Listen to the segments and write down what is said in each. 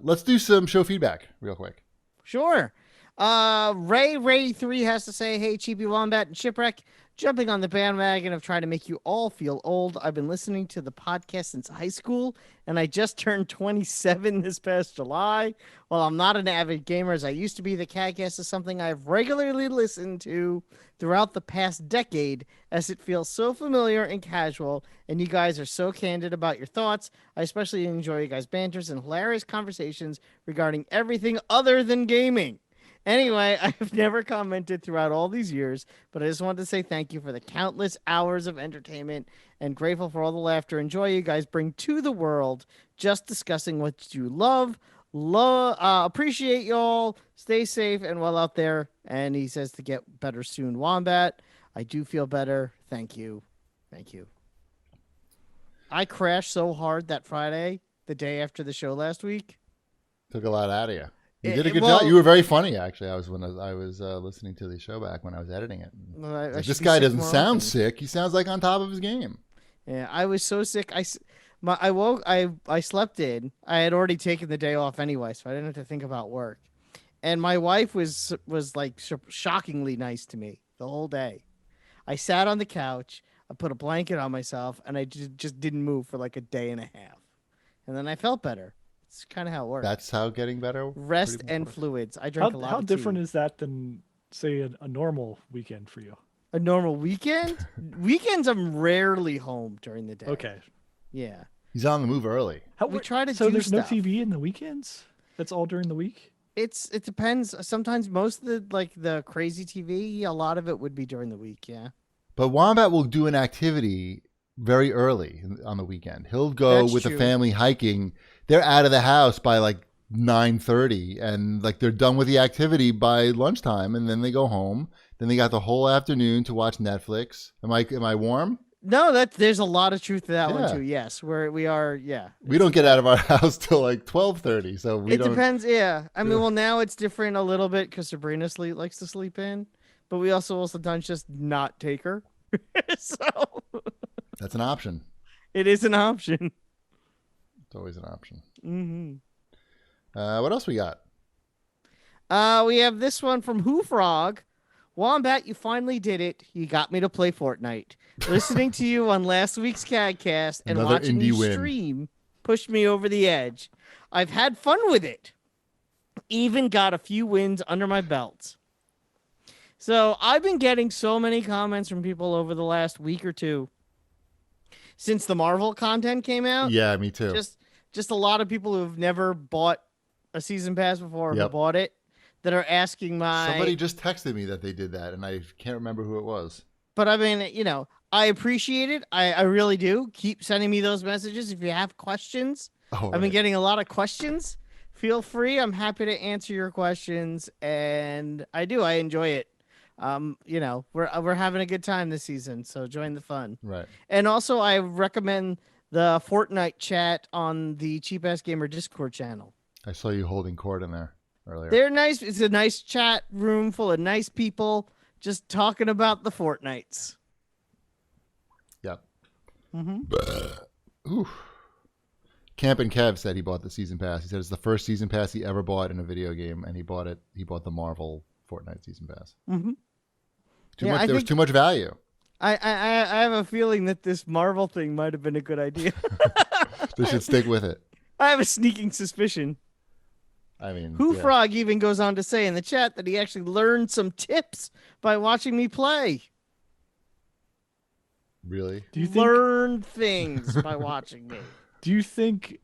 Let's do some show feedback real quick. Sure. Ray3 has to say, hey, Cheapy Wombat and Shipwreck, jumping on the bandwagon of trying to make you all feel old. I've been listening to the podcast since high school, and I just turned 27 this past July. While I'm not an avid gamer as I used to be, the CAGcast is something I've regularly listened to throughout the past decade, as it feels so familiar and casual, and you guys are so candid about your thoughts. I especially enjoy you guys' banters and hilarious conversations regarding everything other than gaming. Anyway, I've never commented throughout all these years, but I just wanted to say thank you for the countless hours of entertainment and grateful for all the laughter and joy you guys bring to the world just discussing what you love. Appreciate y'all. Stay safe and well out there. And he says to get better soon, Wombat. I do feel better. Thank you. Thank you. I crashed so hard that Friday, the day after the show last week. Took a lot out of you. You did a good job. You were very funny, actually. I was listening to the show back when I was editing it. Well, this guy doesn't sound sick. He sounds like on top of his game. Yeah, I was so sick. I slept in. I had already taken the day off anyway, so I didn't have to think about work. And my wife was like shockingly nice to me the whole day. I sat on the couch. I put a blanket on myself, and I just didn't move for like a day and a half. And then I felt better. It's kind of how it works. That's how getting better. Rest and fluids. I drink a lot. How of different tea. is that than, say, a normal weekend for you? A normal weekend? Weekends, I'm rarely home during the day. Okay. Yeah. He's on the move early. We try to so do there's stuff. no TV in the weekends? That's all during the week? It depends. Sometimes most of the crazy TV, a lot of it would be during the week. Yeah. But Wombat will do an activity very early on the weekend. He'll go That's with true. the family hiking. They're out of the house by like 9:30, and like they're done with the activity by lunchtime, and then they go home. Then they got the whole afternoon to watch Netflix. Am I warm? No, there's a lot of truth to that Yeah. one too. Yes, we are. Yeah. We don't get out of our house till like 12:30, so we It don't. depends. Yeah. I mean, Yeah. well, now it's different a little bit because Sabrina likes to sleep in, but we also will sometimes just not take her. So That's an option. it is an option. It's always an option. Mm-hmm. What else we got? We have this one from Who Frog. Wombat, you finally did it. You got me to play Fortnite. Listening to you on last week's CAGcast and Another watching indie you win. stream pushed me over the edge. I've had fun with it. Even got a few wins under my belt. So I've been getting so many comments from people over the last week or two since the Marvel content came out. Yeah, me too. Just a lot of people who've never bought a season pass before who bought it that are asking Somebody just texted me that they did that, and I can't remember who it was. But I mean, I appreciate it. I really do. Keep sending me those messages if you have questions. Oh, I've been getting a lot of questions. Feel free. I'm happy to answer your questions, and I enjoy it. We're having a good time this season, so join the fun. Right. And also, I recommend the Fortnite chat on the Cheap Ass Gamer Discord channel. I saw you holding court in there earlier. They're nice. It's a nice chat room full of nice people just talking about the Fortnites. Yep. Mm-hmm. Ooh. Camp and Kev said he bought the season pass. He said it's the first season pass he ever bought in a video game, and he bought the Marvel Fortnite season pass. Mm-hmm. There was too much value. I have a feeling that this Marvel thing might have been a good idea. They should stick with it. I have a sneaking suspicion. I mean, Who Frog even goes on to say in the chat that he actually learned some tips by watching me play. Really? Do you learn things by watching me? Do you think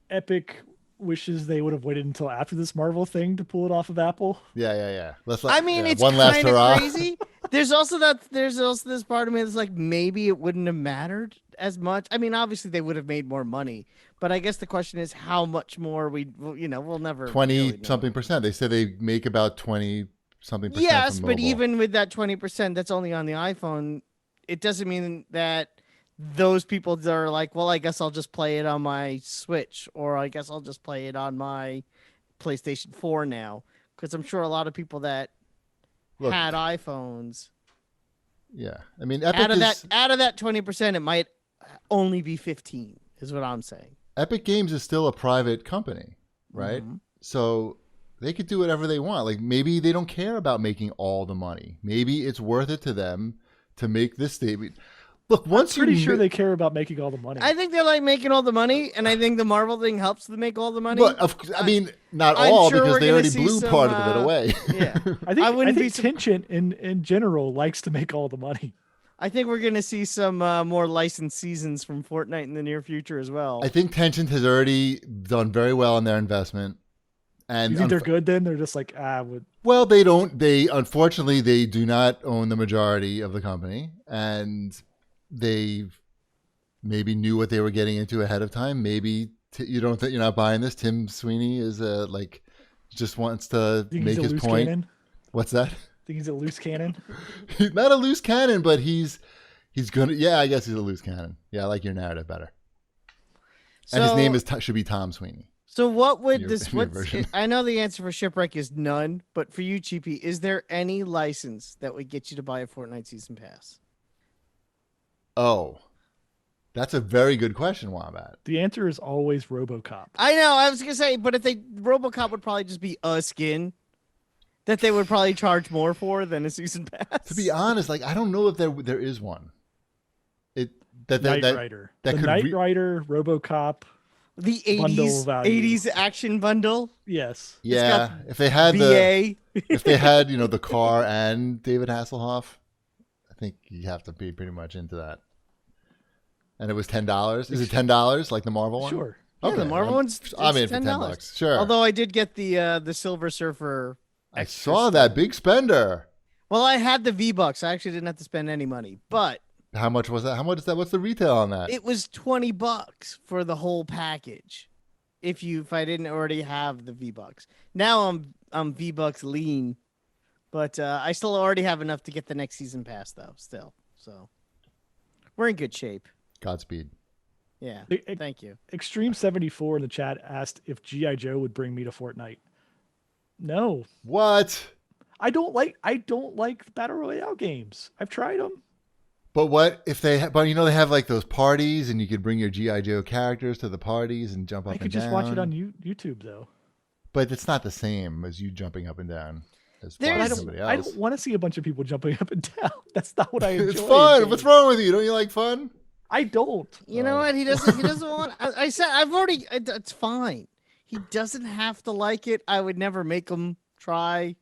Epic wishes they would have waited until after this Marvel thing to pull it off of Apple? Yeah. It's one last kind of hurrah. crazy. There's also this part of me that's like, maybe it wouldn't have mattered as much. I mean, obviously they would have made more money, but I guess the question is how much more we'll never 20-something%. They said they make about 20-something%. Yes, from but mobile. even with that 20%, that's only on the iPhone. It doesn't mean that those people are like, well, I guess I'll just play it on my Switch, or I guess I'll just play it on my PlayStation 4 now, because I'm sure a lot of people that had iPhones. Yeah, I mean, Epic out of that 20%, it might only be 15. Is what I'm saying. Epic Games is still a private company, right? Mhm. So they could do whatever they want. Like maybe they don't care about making all the money. Maybe it's worth it to them to make this statement. Look, once I'm pretty you sure they care about making all the money. I think they like making all the money, and I think the Marvel thing helps them make all the money. But I mean, not I'm all sure because we're they gonna already see blew some, part of it away. Yeah, I think wouldn't be Tencent in general likes to make all the money. I think we're gonna see some more licensed seasons from Fortnite in the near future as well. I think Tencent has already done very well on their investment. And You think they're good then? They're just like, well, they don't. They unfortunately they do not own the majority of the company, and they maybe knew what they were getting into ahead of time. Maybe you don't think you're not buying this. Tim Sweeney is like just wants to think make he's a his loose point. cannon? What's that? Think he's a loose cannon? He's not a loose cannon, but he's gonna. Yeah, I guess he's a loose cannon. Yeah, I like your narrative better. And his name should be Tom Sweeney. So what would Your- this? your What's, version. I know the answer for Shipwreck is none, but for you, Cheapy, is there any license that would get you to buy a Fortnite season pass? Oh, that's a very good question, Wombat. The answer is always RoboCop. I know. I was gonna say, but if RoboCop would probably just be a skin that they would probably charge more for than a season pass. To be honest, like I don't know if there is one. Knight Rider. that The could Knight Rider, RoboCop. The Bundle 80s value. 80s action bundle. Yes. Yeah, got if they had BA. if they had the car and David Hasselhoff, I think you have to be pretty much into that. And it was $10. Is it $10 like the Marvel one? Sure. Yeah, the Marvel one's I'm in it's for $10. $10. Sure. Although I did get the Silver Surfer. I extra saw that big spender. Well, I had the V-Bucks. I actually didn't have to spend any money, but How much was that? How much is that? What's the retail on that? it was $20 for the whole package. If I didn't already have the V-Bucks. Now I'm V-Bucks lean, but I still already have enough to get the next season pass though. Still, so we're in good shape. Godspeed. Yeah, thank you. Extreme 74 in the chat asked if G.I. Joe would bring me to Fortnite. No. What? I don't like Battle Royale games. I've tried them. But what if they? But they have like those parties, and you could bring your GI Joe characters to the parties and jump up I and could down. just watch it on YouTube though. But it's not the same as you jumping up and down as far There's- as somebody else. I don't want to see a bunch of people jumping up and down. That's not what I enjoy. It's fun. in What's games. wrong with you? Don't you like fun? I don't. You know what? He doesn't want. I said I've already. It's fine. He doesn't have to like it. I would never make him try.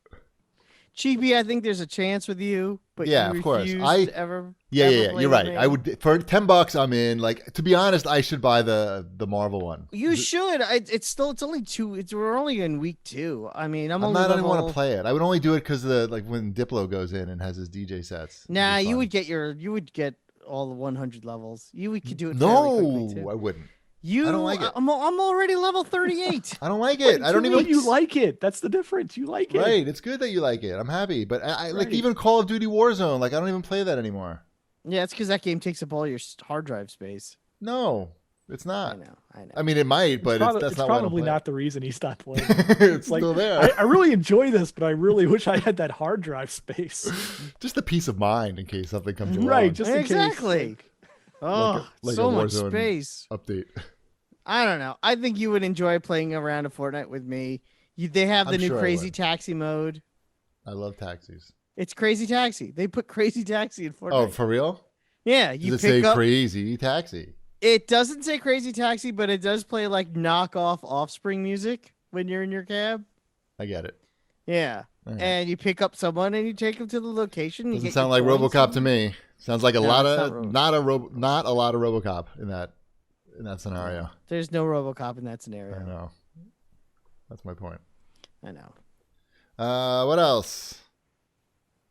Chibi, I think there's a chance with you, but Yeah, you of course. refuse to ever. Yeah. ever You're play right. with I me. would for $10. I'm in. Like to be honest, I should buy the Marvel one. You should. It's only two. We're only in week 2. I mean, I'm I'm only not. I don't level. want to play it. I would only do it because when Diplo goes in and has his DJ sets. It'd Nah, be you fun. would get all the 100 levels. Could do it. fairly quickly, No, too. I wouldn't. You. I don't like it. I'm already level 38. I don't like it. I don't even. You like it. That's the difference. You like it. Right. It's good that you like it. I'm happy. But I like Right. even Call of Duty Warzone. Like I don't even play that anymore. Yeah, it's because that game takes up all your hard drive space. No, it's I not. know. I mean, it might, but It's that's not why I don't probably play not the reason he stopped playing. it. It's Like, still there. I really enjoy this, but I really wish I had that hard drive space. Just the peace of mind in case something comes along. Right, just in case, Exactly. like, Oh, like so a much Warzone space. update. I don't know. I think you would enjoy playing around a Fortnite with me. They have the I'm new sure I Crazy would. Taxi mode. I love taxis. It's Crazy Taxi. They put Crazy Taxi in Fortnite. Oh, for real? yeah, Does you it say pick up. Crazy Taxi? It doesn't say Crazy Taxi, but it does play like knockoff Offspring music when you're in your cab. I get it. Yeah, All right. and you pick up someone and you take them to the location. You Doesn't get sound your like points. RoboCop to me. Sounds like a No, lot it's of not not a lot of RoboCop in that scenario. There's no RoboCop in that I scenario. know. That's my point. I know. What else?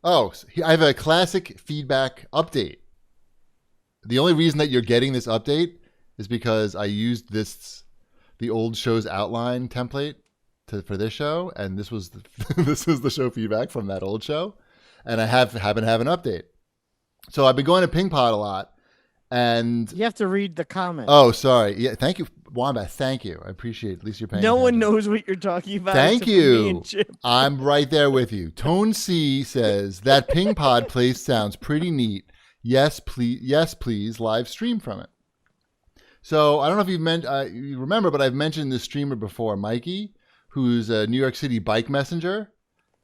Oh, I have a classic feedback update. The only reason that you're getting this update is because I used the old show's outline template for this show, and this was this was the show feedback from that old show, and I happen to have an update. So I've been going to Ping Pod a lot, and You have to read the comment. oh, sorry, yeah, thank you, Wombat, thank you, I appreciate it. At least you're paying. No one attention. knows what you're talking about. Thank except for me you. and Chip. I'm right there with you. Tone C says that Ping Pod place sounds pretty neat. Yes, please live stream from it. So I don't know if you remember, but I've mentioned this streamer before, Mikey, who's a New York City bike messenger.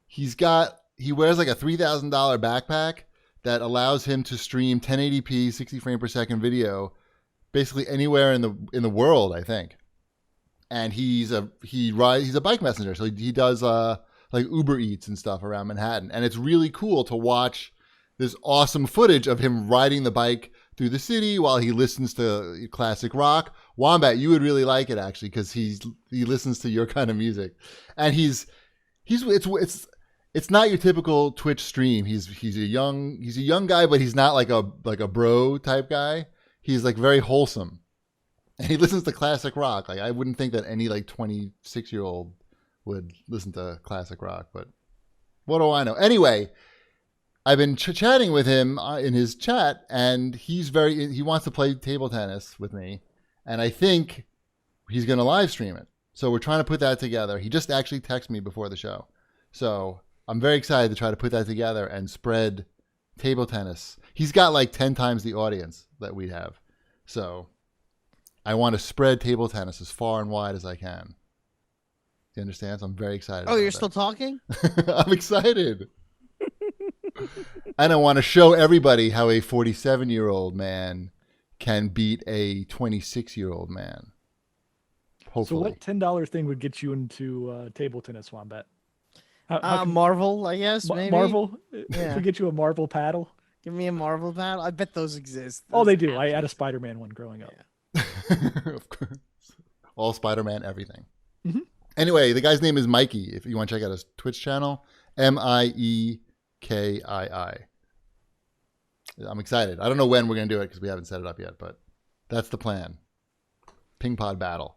He wears like a $3,000 backpack that allows him to stream 1080p, 60 frame per second video, basically anywhere in the world, I think. And he's a bike messenger, so he does like Uber Eats and stuff around Manhattan, and it's really cool to watch this awesome footage of him riding the bike through the city while he listens to classic rock. Wombat, you would really like it actually because he listens to your kind of music, and it's not your typical Twitch stream. He's a young guy, but he's not like a bro type guy. He's like very wholesome, and he listens to classic rock. Like I wouldn't think that any like 26-year-old would listen to classic rock, but what do I know? Anyway, I've been chatting with him in his chat, and he wants to play table tennis with me, and I think he's going to live stream it. So we're trying to put that together. He just actually texted me before the show. So I'm very excited to try to put that together and spread table tennis. He's got like 10 times the audience that we have. So I want to spread table tennis as far and wide as I can. You understand? So I'm very excited. Oh, you're still talking? I'm excited. And I want to show everybody how a 47-year-old man can beat a 26-year-old man. Hopefully. So what $10 thing would get you into table tennis, Wombat? Marvel, I guess, maybe. Marvel? Yeah. If we get you a Marvel paddle? Give me a Marvel paddle. I bet those exist. Oh, they do. I had a Spider-Man one growing up. Yeah. Of course. All Spider-Man, everything. Mm-hmm. Anyway, the guy's name is Mikey. If you want to check out his Twitch channel, MIEKII. I'm excited. I don't know when we're going to do it because we haven't set it up yet, but that's the plan. Ping pod battle.